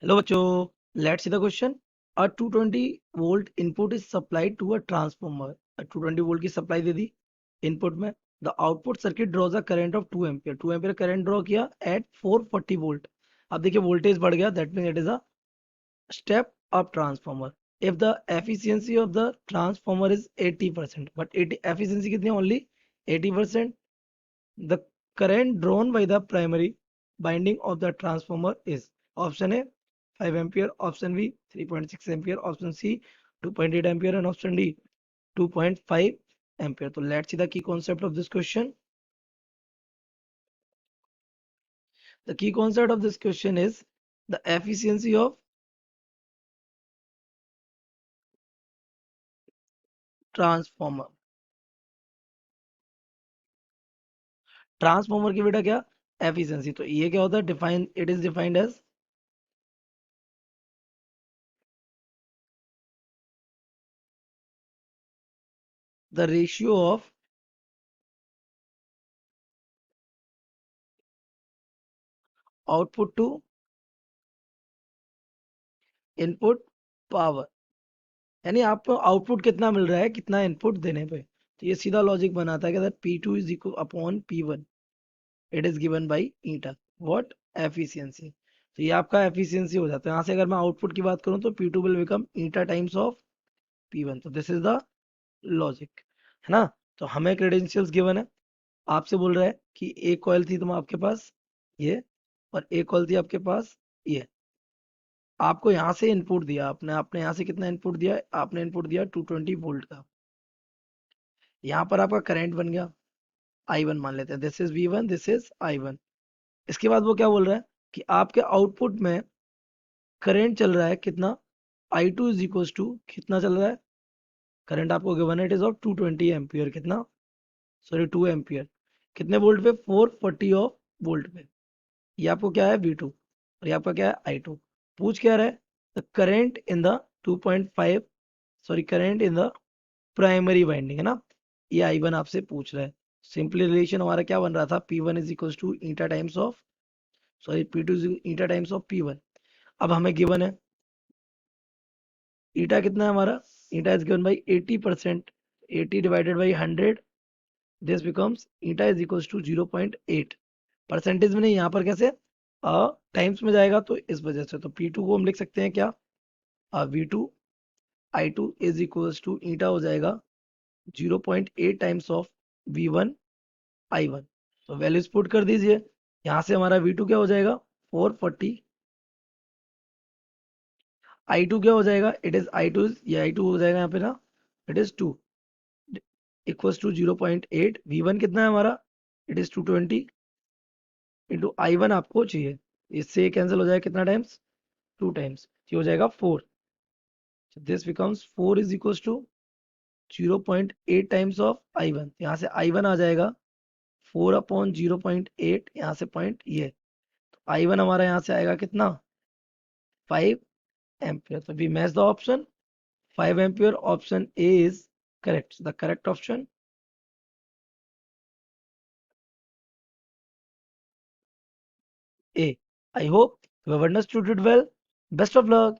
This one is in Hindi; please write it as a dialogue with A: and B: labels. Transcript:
A: Hello बच्चों, let's see the question. A 220 volt input is supplied to a transformer. A 220 volt की सप्लाई दे दी इनपुट में. The output circuit draws a current of 2 ampere. 2 ampere current draw किया at 440 volt. अब देखिए वोल्टेज बढ़ गया, that means it is a step up transformer. If the efficiency of the transformer is 80%, but 80 efficiency कितनी है? Only 80%. The current drawn by the primary winding of the transformer is option A 5 ampere, option B 3.6 ampere, option C 2.8 ampere, and option D 2.5 ampere. So let's see the key concept of this question. The key concept of this question is the efficiency of transformer. Transformer की बेटा क्या एफिशिएंसी, तो ये क्या होता है? Define, it is defined as the ratio of output to input power. यानी आपको आउटपुट कितना मिल रहा है कितना इनपुट देने पे. तो ये सीधा लॉजिक बनाता है कि that P2 is equal upon P1. It is given by eta. What? Efficiency. तो ये आपका एफिशिएंसी हो जाता है. यहाँ से अगर मैं आउटपुट की बात करूँ तो P2 will become eta times of P1. तो दिस इज द लॉजिक, है ना. तो हमें क्रेडेंशियल्स गिवन है. आपसे बोल रहा है कि एक कॉइल थी तुम आपके पास ये, और एक कॉइल थी आपके पास ये. आपको यहाँ से इनपुट दिया, आपने आपने यहाँ से कितना इनपुट दिया? आपने इनपुट दिया 220 वोल्ट का. यहाँ पर आपका करंट बन गया I1 मान लेते हैं. This is V1, this is I1. इसके बाद वो क्या बोल रहा है कि आपके आउटपुट में करंट चल रहा है कितना? I2 इज इक्वल टू कितना चल रहा है? करंट आपको गिवन है, इट इज ऑफ 220 एम्पियर. कितना? Sorry 2 ampere. कितने वोल्ट पे? 440 ऑफ वोल्ट पे. ये आपको क्या है? V2. और ये आपका क्या है? I2. पूछ क्या रहा है? The current in the 2.5, sorry current in the primary winding, है ना. ये I1 आपसे पूछ रहा है. सिंपली रिलेशन हमारा क्या बन रहा था? P1 is equal to eta times of, sorry P2 is eta times of P1. अब हमें गिवन है ईटा कितना है हमारा? Eta is given by 80%. 80 divided by 100, this becomes eta is equal to 0.8. Percentage में नहीं, यहाँ पर कैसे टाइम्स में जाएगा, तो इस वजह से. तो P2 को हम लिख सकते हैं क्या? V2 I2 is equal to ईटा हो जाएगा 0.8 टाइम्स ऑफ V1 I1. तो वैल्यूज पुट कर दीजिए. यहाँ से हमारा V2 क्या हो जाएगा? 440. I2 क्या हो जाएगा? इट इज I2, ये I2 हो जाएगा यहाँ पे ना, it is 2 equals to 0.8. V1 कितना है हमारा? इट इज 220 इंटू I1 आपको चाहिए. इससे कैंसिल हो जाएगा कितना टाइम्स? 2 टाइम्स. ये हो जाएगा 4. This becomes 4 is equals to 0.8 times of I1. यहाँ से I1 आ जाएगा 4 अपॉन 0.8, यहाँ से पॉइंट ये. I1 हमारा यहाँ से आएगा कितना? 5 एम्पियर. तो we match the option 5 ampere. Option A is correct. The correct option A. I hope you have understood it well. Best of luck.